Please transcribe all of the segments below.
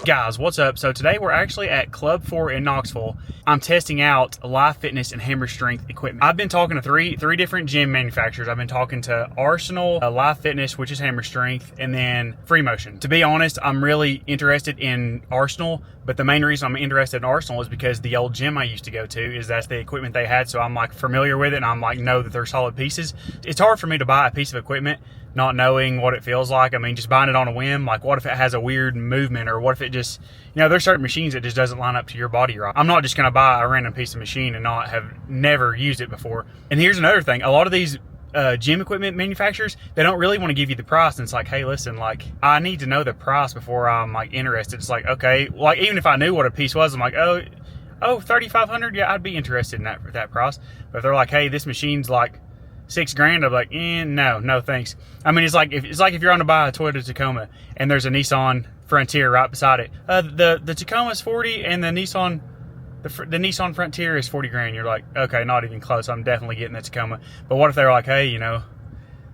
Guys, what's up? So today we're actually at Club 4 in Knoxville. I'm testing out Live Fitness and Hammer Strength equipment. I've been talking to three different gym manufacturers. I've been talking to Arsenal, Live Fitness, which is Hammer Strength, and then Free Motion. To be honest, I'm really interested in Arsenal, but the main reason I'm interested in Arsenal is because the old gym I used to go to is that's the equipment they had, so I'm like familiar with it and I'm like know that they're solid pieces. It's hard for me to buy a piece of equipment not knowing what it feels like. I mean, just buying it on a whim, like what if it has a weird movement, or what if it just, you know, there's certain machines that just doesn't line up to your body right. I'm not just gonna buy a random piece of machine and not have never used it before. And here's another thing, a lot of these gym equipment manufacturers, they don't really want to give you the price, and it's like, hey, listen, like I need to know the price before I'm like interested. It's like, okay, like even if I knew what a piece was, I'm like, oh, $3,500, yeah, I'd be interested in that price. But if they're like, hey, this machine's like $6,000, I'm like, no thanks. I mean, it's like if you're on to buy a Toyota Tacoma and there's a Nissan Frontier right beside it. The Tacoma's 40 and the Nissan Frontier is 40 grand. You're like, okay, not even close. I'm definitely getting the Tacoma. But what if they're like, hey, you know,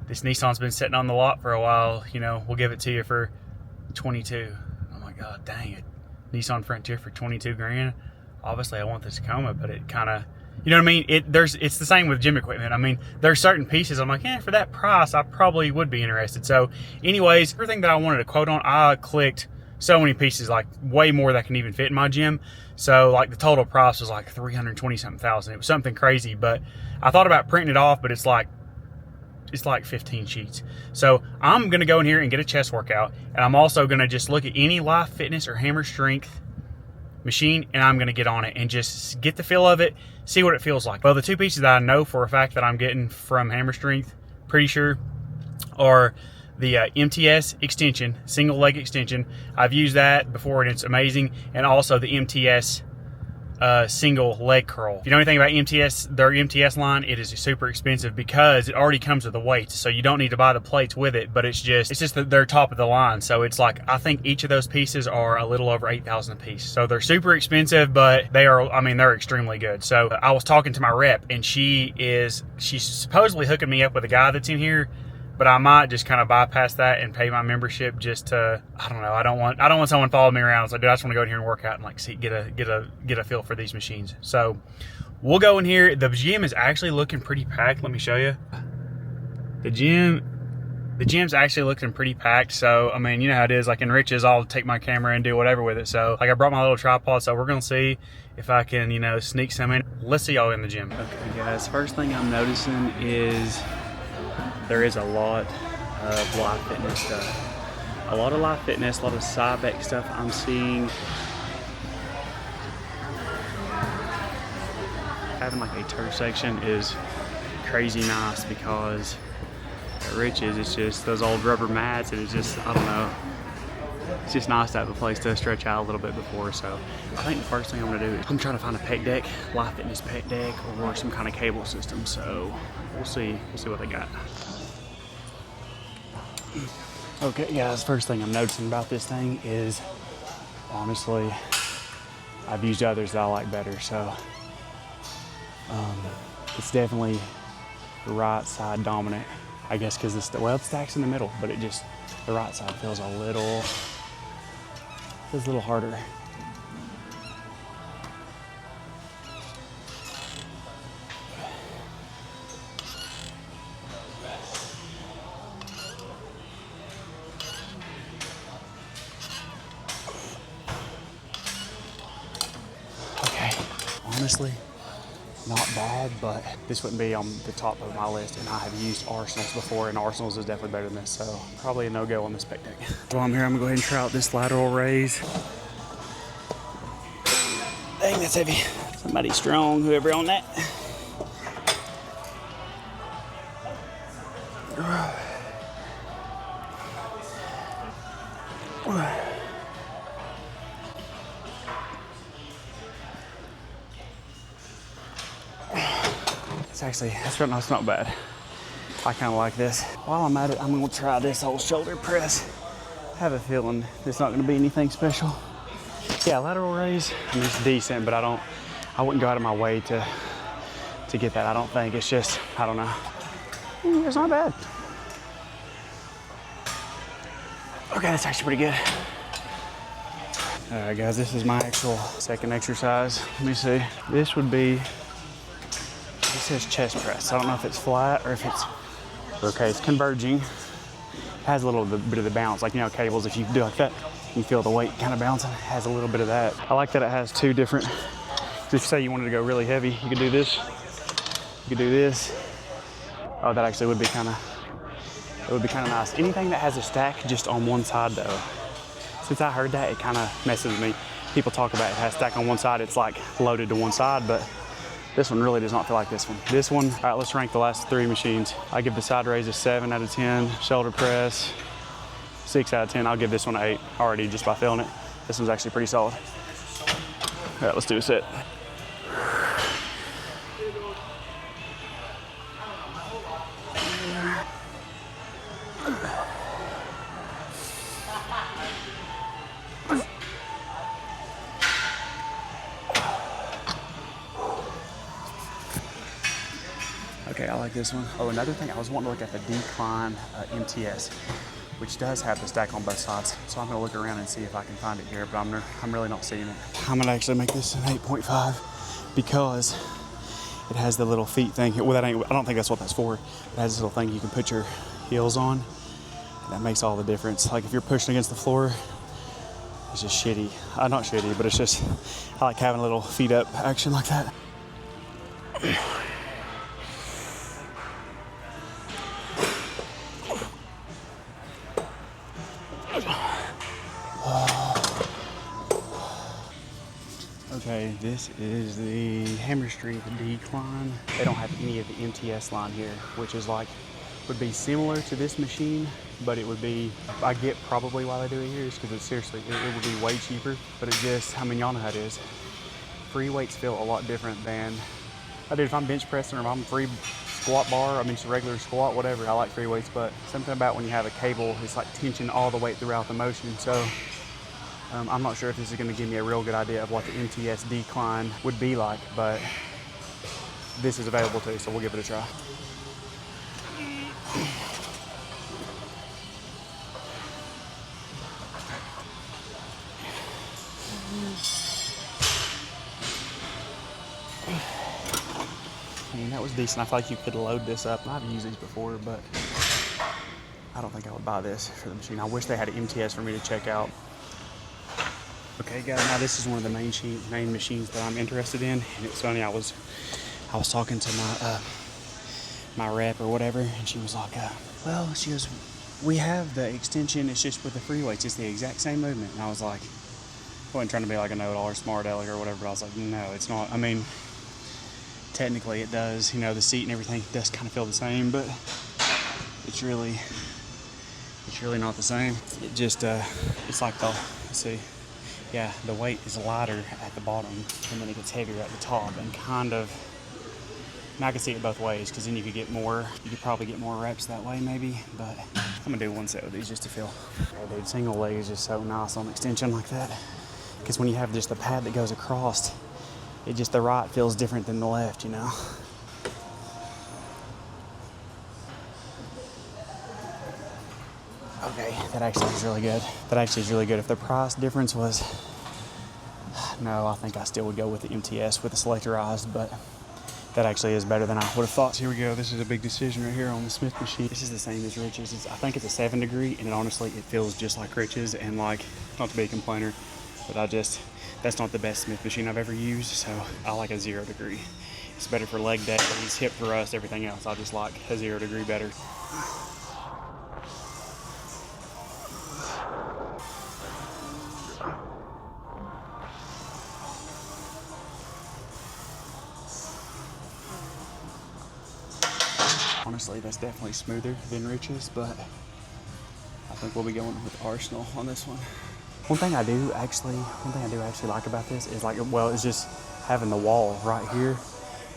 this Nissan's been sitting on the lot for a while, you know, we'll give it to you for 22. I'm like, oh, dang it. Nissan Frontier for 22 grand. Obviously I want the Tacoma, but it kind of, you know what I mean? It's the same with gym equipment. I mean, there's certain pieces I'm like, for that price, I probably would be interested. So anyways, everything that I wanted to quote on, I clicked so many pieces, like way more that can even fit in my gym. So like the total price was like 320 something thousand. It was something crazy, but I thought about printing it off, but it's like 15 sheets. So I'm going to go in here and get a chest workout. And I'm also going to just look at any Live Fitness or Hammer Strength machine, and I'm going to get on it and just get the feel of it, see what it feels like. Well, the two pieces that I know for a fact that I'm getting from Hammer Strength, pretty sure, are the MTS extension, single leg extension. I've used that before and it's amazing. And also the MTS single leg curl. If you know anything about MTS, their MTS line, it is super expensive because it already comes with the weights, so you don't need to buy the plates with it, but it's just their top of the line. So it's like, I think each of those pieces are a little over 8,000 a piece. So they're super expensive, but they're extremely good. So I was talking to my rep, and she's supposedly hooking me up with a guy that's in here, but I might just kind of bypass that and pay my membership just to, I don't know. I don't want someone following me around. So, dude, I just want to go in here and work out and like get a feel for these machines. So we'll go in here. The gym is actually looking pretty packed. Let me show you. The gym's actually looking pretty packed. So, I mean, you know how it is. Like in Rich's, I'll take my camera and do whatever with it. So, like I brought my little tripod. So we're going to see if I can, you know, sneak some in. Let's see y'all in the gym. Okay, guys. First thing I'm noticing is there is a lot of Live Fitness stuff. A lot of Live Fitness, a lot of Cybex stuff I'm seeing. Having like a turf section is crazy nice because at Rich's, it's just those old rubber mats, and it's just, I don't know, it's just nice to have a place to stretch out a little bit before. So I think the first thing I'm gonna do is I'm trying to find a Pec Deck, Live Fitness Pec Deck, or some kind of cable system. So we'll see what they got. Okay guys, first thing I'm noticing about this thing is, honestly, I've used others that I like better. So it's definitely the right side dominant, I guess, because it's the stack's in the middle, but the right side feels a little harder. Honestly, not bad, but this wouldn't be on the top of my list, and I have used Arsenals before, and Arsenals is definitely better than this, so probably a no-go on this Pec Deck. While I'm here, I'm gonna go ahead and try out this lateral raise. Dang, that's heavy. Somebody strong, whoever on that. That's not bad. I kind of like this. While I'm at it, I'm gonna try this old shoulder press. have a feeling it's not gonna be anything special. Yeah, lateral raise, I mean, it's decent, but I wouldn't go out of my way to get that. I don't think. It's just, I don't know. It's not bad. Okay, that's actually pretty good. All right, guys, this is my actual second exercise. Let me see. This would be, it says chest press. I don't know if it's flat or if it's, okay, it's converging. It has a little bit of the bounce, like, you know, cables, if you do like that, you feel the weight kind of bouncing. It has a little bit of that. I like that it has two different, if say you wanted to go really heavy, you could do this. You could do this. Oh, that actually would be kind of nice. Anything that has a stack just on one side though. Since I heard that, it kind of messes with me. People talk about it has stack on one side, it's like loaded to one side, but this one really does not feel like this one. This one, all right, let's rank the last three machines. I give the side raise a 7 out of 10, shoulder press, 6 out of 10. I'll give this one an 8 already just by feeling it. This one's actually pretty solid. All right, let's do a set. Okay, I like this one. Oh, another thing, I was wanting to look at the Decline MTS, which does have the stack on both sides. So I'm gonna look around and see if I can find it here, but I'm really not seeing it. I'm gonna actually make this an 8.5 because it has the little feet thing. Well, I don't think that's what that's for. It has this little thing you can put your heels on. That makes all the difference. Like if you're pushing against the floor, it's just shitty. Not shitty, but it's just, I like having a little feet up action like that. Okay, this is the Hamstring Decline. They don't have any of the MTS line here, which is like, would be similar to this machine, but it would be, I get probably why they do it here is because it's seriously, it would be way cheaper, but it just, I mean, y'all know how it is. Free weights feel a lot different than, I do if I'm bench pressing or if I'm free squat bar, I mean, just a regular squat, whatever, I like free weights, but something about when you have a cable, it's like tension all the way throughout the motion, so I'm not sure if this is going to give me a real good idea of what the MTS Decline would be like, but this is available too, so we'll give it a try. I mean, that was decent. I feel like you could load this up. I've used these before, but I don't think I would buy this for the machine. I wish they had an MTS for me to check out. Okay, guys, now this is one of the main machines that I'm interested in, and it's funny. I was talking to my rep or whatever, and she was like, well, she goes, we have the extension. It's just with the free weights. It's the exact same movement. And I was like, I wasn't trying to be like a know-it-all or smart aleck or whatever, but I was like, no, it's not. I mean, technically it does. You know, the seat and everything does kind of feel the same, but it's really not the same. It just it's like let's see. Yeah, the weight is lighter at the bottom, and then it gets heavier at the top, and kind of, now I can see it both ways, because then you could probably get more reps that way maybe, but I'm gonna do one set with these just to feel. Oh, dude, single leg is just so nice on extension like that, because when you have just the pad that goes across, the right feels different than the left, you know? Okay, that actually is really good. If the price difference was, no, I think I still would go with the MTS with the selectorized, but that actually is better than I would have thought. So here we go. This is a big decision right here on the Smith machine. This is the same as Rich's. I think it's a 7 degree, and honestly, it feels just like Rich's, and like, not to be a complainer, but that's not the best Smith machine I've ever used, so I like a 0 degree. It's better for leg days, hip thrust, everything else. I just like a 0 degree better. Honestly, that's definitely smoother than Rich's, but I think we'll be going with Arsenal on this one. One thing I do actually like about this is like, well, it's just having the wall right here.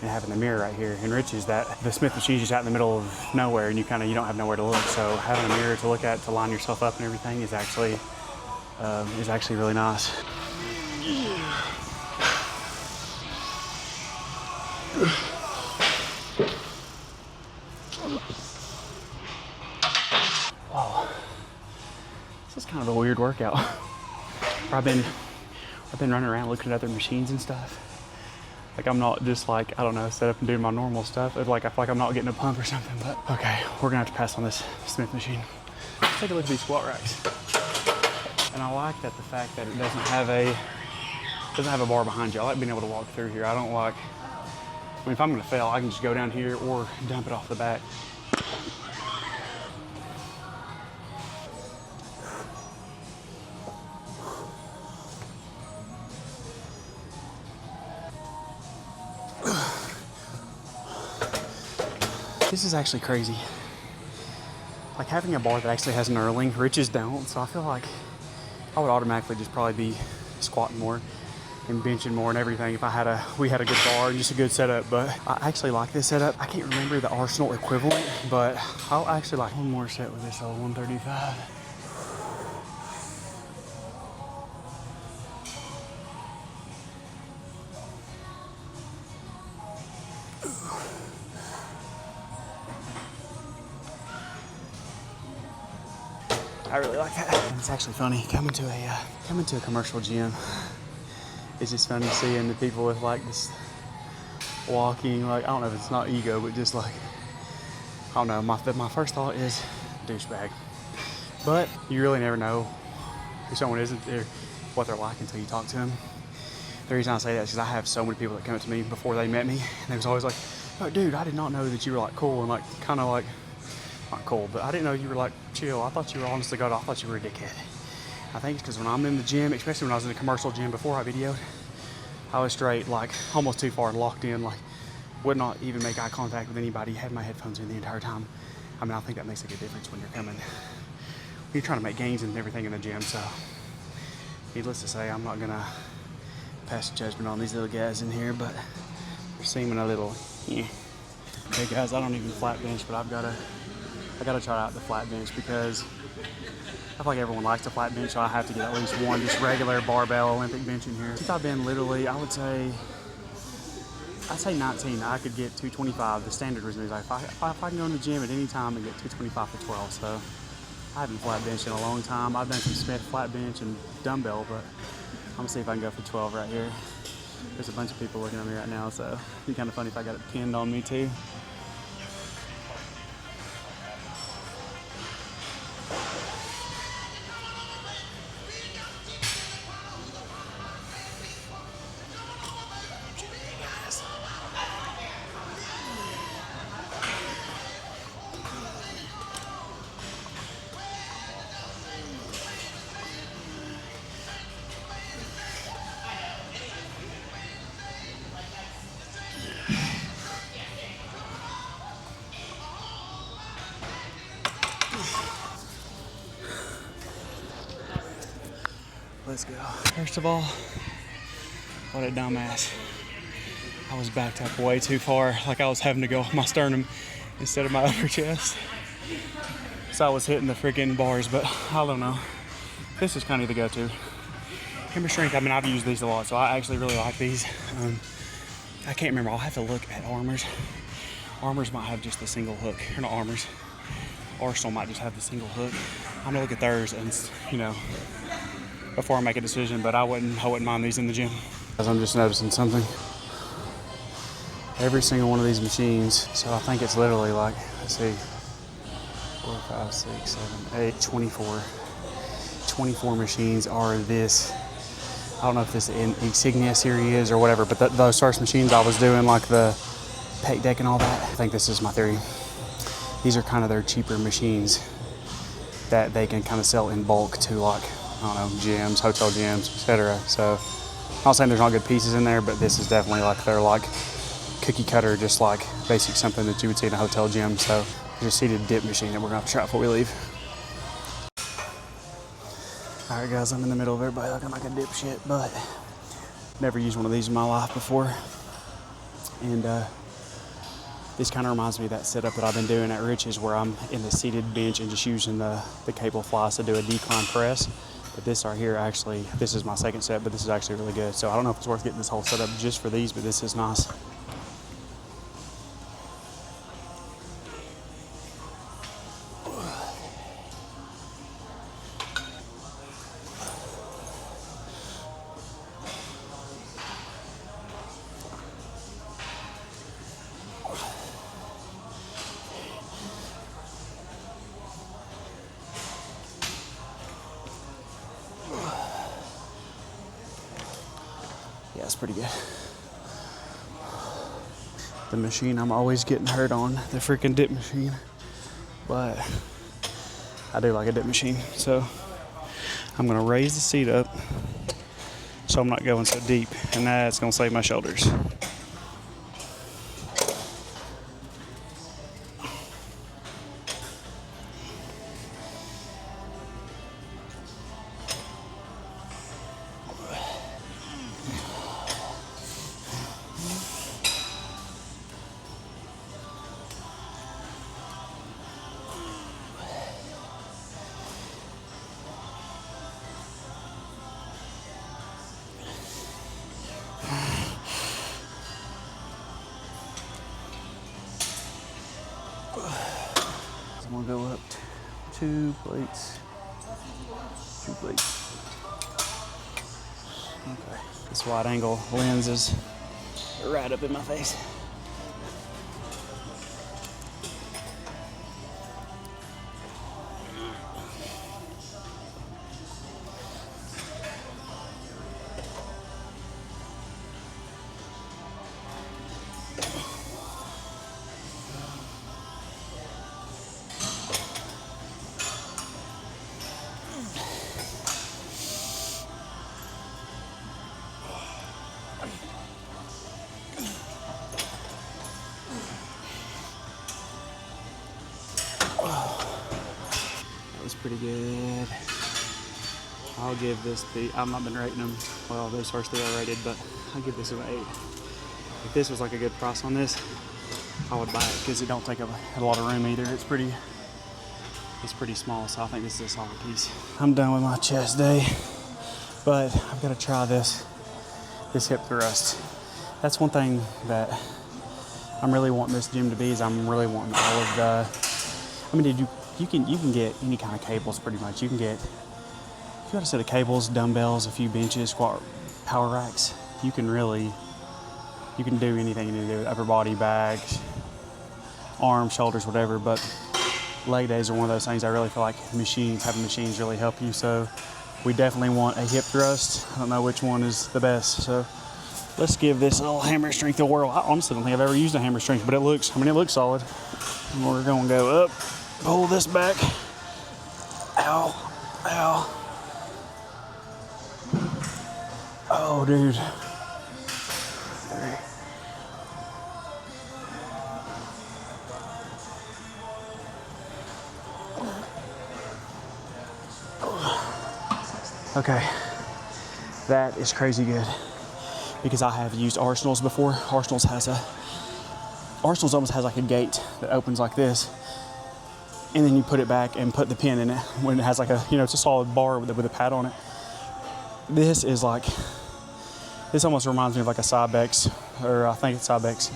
and having the mirror right here enriches that. The Smith machine's just out in the middle of nowhere, and you don't have nowhere to look. So having a mirror to look at to line yourself up and everything is actually really nice. Wow, this is kind of a weird workout. I've been running around looking at other machines and stuff. Like I'm not just like, I don't know, set up and doing my normal stuff. It's like I feel like I'm not getting a pump or something, but okay, we're gonna have to pass on this Smith machine. Let's take a look at these squat racks. And I like that the fact that it doesn't have a bar behind you. I like being able to walk through here. I don't like, I mean, if I'm gonna fail, I can just go down here or dump it off the back. This is actually crazy. Like having a bar that actually has knurling, riches don't, so I feel like I would automatically just probably be squatting more and benching more and everything if we had a good bar and just a good setup. But I actually like this setup. I can't remember the Arsenal equivalent, but I'll actually like one more set with this old 135. I really like that. And it's actually funny coming to a commercial gym. It's just funny seeing the people with like this walking, like I don't know if it's not ego, but just like I don't know. My first thought is douchebag, but you really never know who someone is, what they're like until you talk to them. The reason I say that is because I have so many people that come up to me before they met me, and they was always like, "Oh, dude, I did not know that you were like cool and like kind of like." Not cool, but I didn't know you were like chill. I thought you were honest to God. I thought you were a dickhead. I think it's because when I'm in the gym, especially when I was in a commercial gym before I videoed, I was straight like almost too far and locked in, like would not even make eye contact with anybody, had my headphones in the entire time. I mean, I think that makes a good difference when you're trying to make gains and everything in the gym. So needless to say, I'm not gonna pass judgment on these little guys in here, but they're seeming a little, yeah. Hey guys, I don't even flat bench, but I gotta try out the flat bench because I feel like everyone likes the flat bench, so I have to get at least one just regular barbell Olympic bench in here. Since I've been literally, I'd say 19, I could get 225. The standard was like if I can go in the gym at any time and get 225 for 12. So I haven't flat benched in a long time. I've done some Smith flat bench and dumbbell, but I'm gonna see if I can go for 12 right here. There's a bunch of people looking at me right now, so it'd be kind of funny if I got it pinned on me too. Let's go. First of all, what a dumbass. I was backed up way too far, like I was having to go off my sternum instead of my upper chest. So I was hitting the freaking bars, but I don't know. This is kind of the go-to. Hammer strength, I mean, I've used these a lot, so I actually really like these. I can't remember, I'll have to look at Armors. Armors might have just the single hook, or not Armors. Arsenal might just have the single hook. I'm gonna look at theirs and, you know, before I make a decision, but I wouldn't mind these in the gym. As I'm just noticing something. Every single one of these machines, so I think it's literally like, let's see, 4, 5, 6, 7, 8, 24. 24 machines are this. I don't know if this Insignia series is or whatever, but those first machines I was doing, like the Pec Deck and all that, I think this is my theory. These are kind of their cheaper machines that they can kind of sell in bulk to, like, I don't know, gyms, hotel gyms, etc. So I'm not saying there's not good pieces in there, but this is definitely like their like cookie cutter, just like basic something that you would see in a hotel gym. So there's a seated dip machine that we're gonna have to try before we leave. All right, guys, I'm in the middle of everybody looking like a dipshit, but never used one of these in my life before. And this kind of reminds me of that setup that I've been doing at Rich's, where I'm in the seated bench and just using the cable flies to do a decline press. But this right here, actually, this is my second set, but this is actually really good. So I don't know if it's worth getting this whole setup just for these, but this is nice. Yeah, it's pretty good. The machine I'm always getting hurt on, the freaking dip machine. But I do like a dip machine. So I'm gonna raise the seat up so I'm not going so deep, and that's gonna save my shoulders. I'm gonna go up 2 plates. 2 plates. Okay. This wide angle lens is right up in my face. That was pretty good. I'll give this I've not been rating them. Well, those first 3 I rated, but I'll give this an 8. If this was like a good price on this, I would buy it because it don't take up a lot of room either. It's pretty small, so I think this is a solid piece. I'm done with my chest day, but I've got to try this hip thrust. That's one thing that I'm really wanting this gym to be, is I'm really wanting all of the, I mean, you can get any kind of cables pretty much. You got a set of cables, dumbbells, a few benches, squat, power racks. You can do anything you need to do, upper body, bags, arms, shoulders, whatever. But leg days are one of those things I really feel like having machines really help you. So we definitely want a hip thrust. I don't know which one is the best. So let's give this little hammer strength a whirl. I honestly don't think I've ever used a hammer strength, but it looks solid. And we're gonna go up, pull this back. Ow, ow. Oh, dude. Okay, that is crazy good, because I have used Arsenals before. Arsenals almost has like a gate that opens like this, and then you put it back and put the pin in it when it has like it's a solid bar with a pad on it. This almost reminds me of like a Cybex, or I think it's Cybex,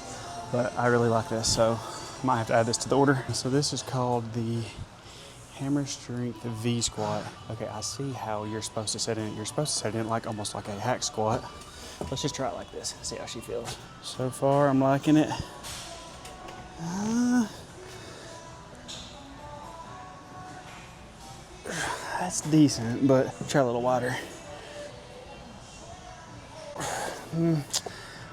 but I really like this, so I might have to add this to the order. So this is called the Hammer Strength V squat. Okay, I see how you're supposed to set in. You're supposed to set in like almost like a hack squat. Let's just try it like this, see how she feels. So far, I'm liking it. That's decent, but try a little wider.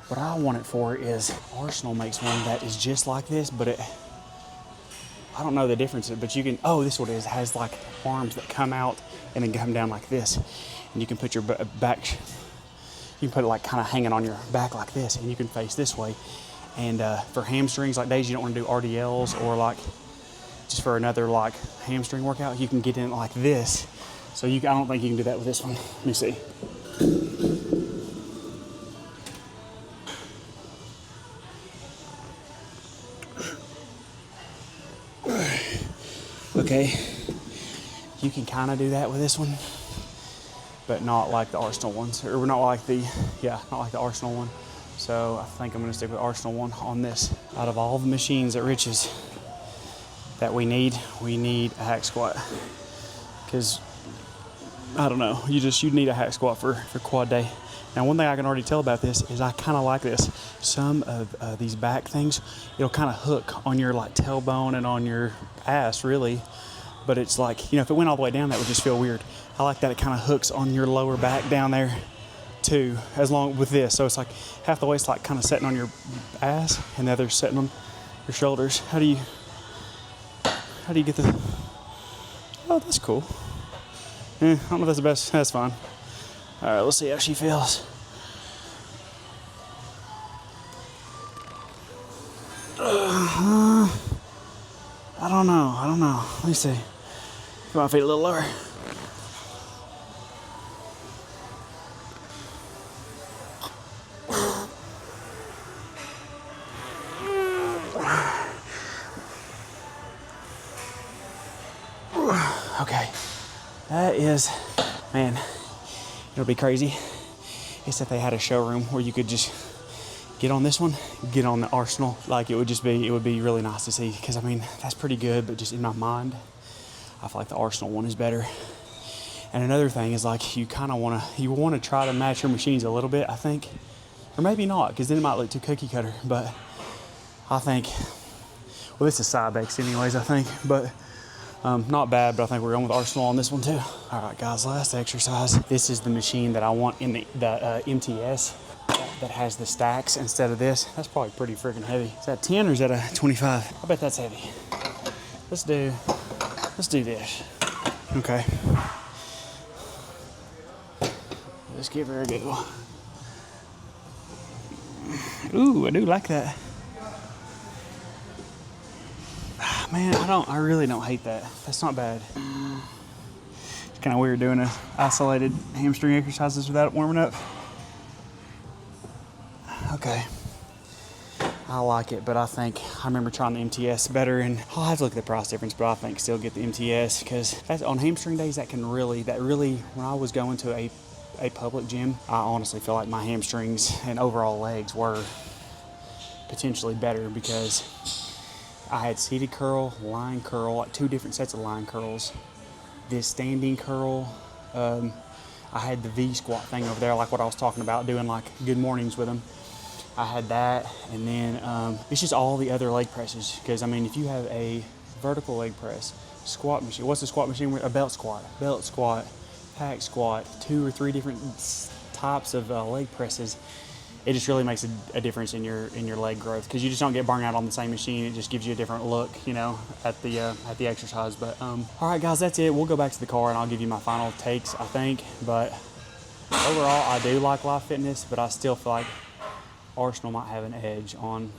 What I want it for is, Arsenal makes one that is just like this, but I don't know the difference, but you can, this is what it is. It has like arms that come out and then come down like this. And you can put your back, you can put it like kind of hanging on your back like this, and you can face this way. And for hamstrings, like days you don't want to do RDLs, or like just for another like hamstring workout, you can get in like this. So I don't think you can do that with this one. Let me see. Okay, you can kind of do that with this one, but not like the Arsenal ones, or not like the Arsenal one. So I think I'm gonna stick with Arsenal one on this. Out of all the machines at Rich's that we need a hack squat. Because, I don't know, you'd need a hack squat for quad day. Now, one thing I can already tell about this is I kind of like this. Some of these back things, it'll kind of hook on your like tailbone and on your ass, really. But it's like, if it went all the way down, that would just feel weird. I like that it kind of hooks on your lower back down there too, as long with this. So it's like half the waist like kind of sitting on your ass and the other sitting on your shoulders. How do you get the, oh, that's cool. I don't know if that's the best, that's fine. All right, let's see how she feels. I don't know. Let me see. Put my feet a little lower. Okay, that is, man, it'll be crazy. It's if they had a showroom where you could just get on this one, get on the Arsenal. Like it would be really nice to see, because I mean, that's pretty good, but just in my mind, I feel like the Arsenal one is better. And another thing is like, you want to try to match your machines a little bit, I think, or maybe not, because then it might look too cookie cutter, but I think, well, this is Cybex anyways, I think, but not bad, but I think we're going with Arsenal on this one too. All right, guys, last exercise. This is the machine that I want in the MTS that has the stacks instead of this. That's probably pretty freaking heavy. Is that 10 or is that a 25? I bet that's heavy. Let's do this. Okay. Let's give her a go. Ooh, I do like that. Man, I really don't hate that. That's not bad. It's kind of weird doing a isolated hamstring exercises without it warming up. Okay. I like it, but I remember trying the MTS better, and I'll have to look at the price difference, but I think still get the MTS, because on hamstring days, that really, when I was going to a public gym, I honestly feel like my hamstrings and overall legs were potentially better, because I had seated curl, line curl, like 2 different sets of line curls. This standing curl, I had the V squat thing over there, like what I was talking about, doing like good mornings with them. I had that, and then it's just all the other leg presses, because I mean, if you have a vertical leg press, squat machine, what's the squat machine? A belt squat, hack squat, 2 or 3 different types of leg presses. It just really makes a difference in your leg growth, because you just don't get burned out on the same machine. It just gives you a different look, at the exercise. But all right, guys, that's it. We'll go back to the car and I'll give you my final takes, I think. But overall, I do like Live Fitness, but I still feel like Arsenal might have an edge on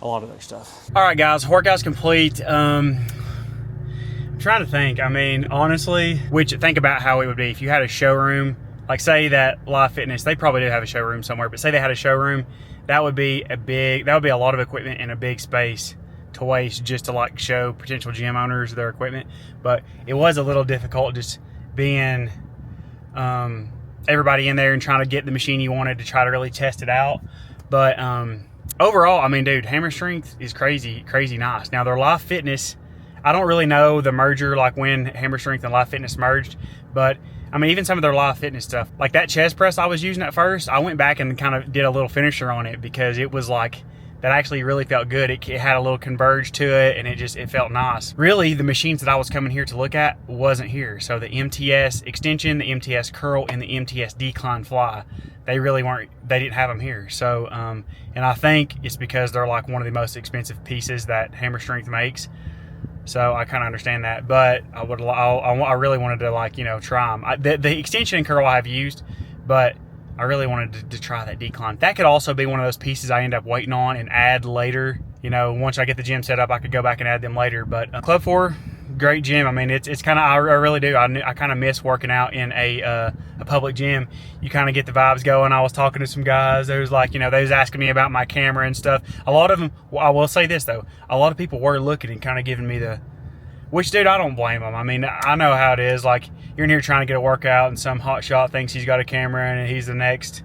a lot of their stuff. All right, guys, workout's complete. I'm trying to think. I mean, honestly, think about how it would be if you had a showroom. Like, say that Live Fitness, they probably do have a showroom somewhere, but say they had a showroom, that would be a lot of equipment in a big space to waste just to like show potential gym owners their equipment. But it was a little difficult just being everybody in there and trying to get the machine you wanted to try to really test it out. But overall, I mean, dude, Hammer Strength is crazy nice. Now, their Live Fitness, I don't really know the merger, like when Hammer Strength and Live Fitness merged, but I mean, even some of their Live Fitness stuff, like that chest press I was using at first, I went back and kind of did a little finisher on it, because it was like, that actually really felt good. It had a little converge to it, and it felt nice. Really, the machines that I was coming here to look at wasn't here. So the MTS extension, the MTS curl, and the MTS decline fly, they didn't have them here. So, and I think it's because they're like one of the most expensive pieces that Hammer Strength makes. So I kind of understand that, but I really wanted to try them. The extension and curl I have used, but I really wanted to try that decline. That could also be one of those pieces I end up waiting on and add later. Once I get the gym set up, I could go back and add them later. But Club 4, great gym. I mean, it's kind of, I really do. I kind of miss working out in a public gym. You kind of get the vibes going. I was talking to some guys. There was they was asking me about my camera and stuff. A lot of them, I will say this though, a lot of people were looking and kind of giving me the, Which, dude, I don't blame them. I mean, I know how it is. Like, you're in here trying to get a workout, and some hotshot thinks he's got a camera and he's the next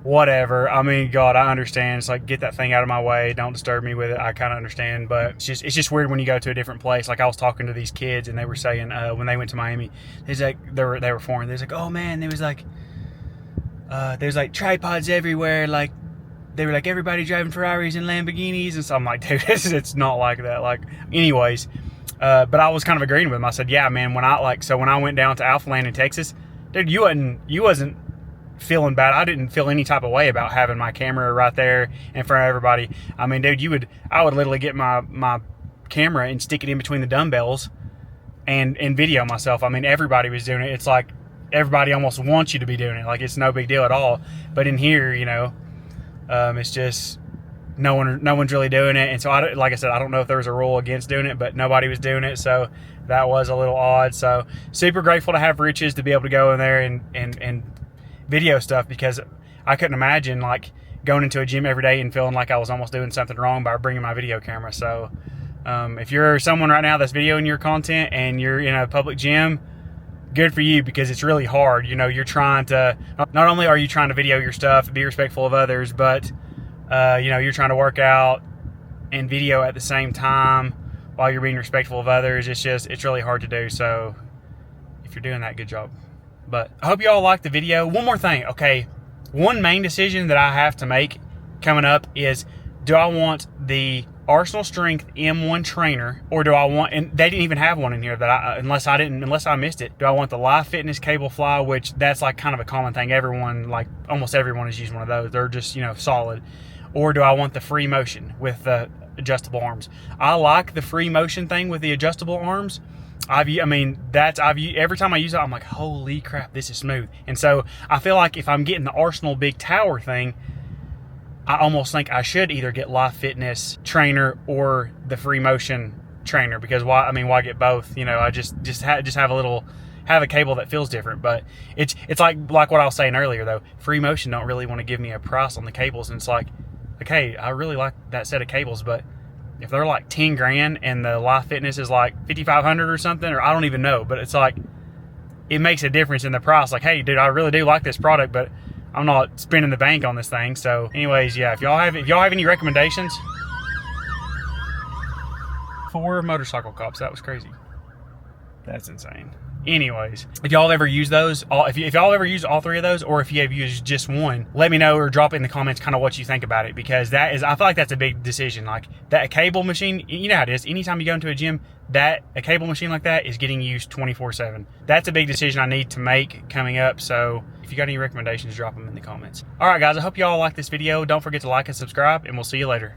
whatever. I mean, God, I understand. It's like, get that thing out of my way. Don't disturb me with it. I kind of understand, but it's just weird when you go to a different place. Like, I was talking to these kids, and they were saying when they went to Miami, they were foreign. They was like, oh man, there's like tripods everywhere. Like, they were like, everybody driving Ferraris and Lamborghinis, and so I'm like, dude, it's not like that. Like, anyways, but I was kind of agreeing with them. I said, yeah, man. When I went down to Alpha Land in Texas, dude, you wasn't feeling bad. I didn't feel any type of way about having my camera right there in front of everybody. I mean, dude, I would literally get my camera and stick it in between the dumbbells and video myself. I mean, everybody was doing it. It's like everybody almost wants you to be doing it. Like, it's no big deal at all. But in here, it's just no one's really doing it. And so, like I said, I don't know if there was a rule against doing it, but nobody was doing it. So that was a little odd. So super grateful to have Riches to be able to go in there and video stuff, because I couldn't imagine like going into a gym every day and feeling like I was almost doing something wrong by bringing my video camera. So if you're someone right now that's videoing your content and you're in a public gym, good for you, because it's really hard. You're trying to, not only are you trying to video your stuff, be respectful of others, but you're trying to work out and video at the same time while you're being respectful of others. It's really hard to do. So if you're doing that, good job. But I hope you all liked the video. One more thing. Okay, one main decision that I have to make coming up is, do I want the Arsenal Strength M1 trainer, or do I want, and they didn't even have one in here that unless I missed it, do I want the Live Fitness cable fly, which that's like kind of a common thing. Everyone, like almost everyone is using one of those. They're just, solid. Or do I want the free motion with the adjustable arms? I like the free motion thing with the adjustable arms. Every time I use it, I'm like, holy crap, this is smooth. And so I feel like if I'm getting the Arsenal big tower thing, I almost think I should either get Live Fitness trainer or the free motion trainer, because why get both? I just have a cable that feels different. But it's like what I was saying earlier though, free motion don't really want to give me a price on the cables, and it's like, okay, I really like that set of cables, but if they're like 10 grand and the Live Fitness is like 5,500 or something, or I don't even know, but it's like, it makes a difference in the price. Like, hey, dude, I really do like this product, but I'm not spending the bank on this thing. So anyways, yeah, if y'all have any recommendations. 4 motorcycle cops, that was crazy. That's insane. Anyways, if y'all ever use those, if y'all ever use all 3 of those, or if you have used just one, let me know, or drop in the comments kind of what you think about it, because I feel like that's a big decision. Like, that cable machine, you know how it is. Anytime you go into a gym, a cable machine like that is getting used 24/7. That's a big decision I need to make coming up. So if you got any recommendations, drop them in the comments. All right, guys, I hope y'all like this video. Don't forget to like and subscribe, and we'll see you later.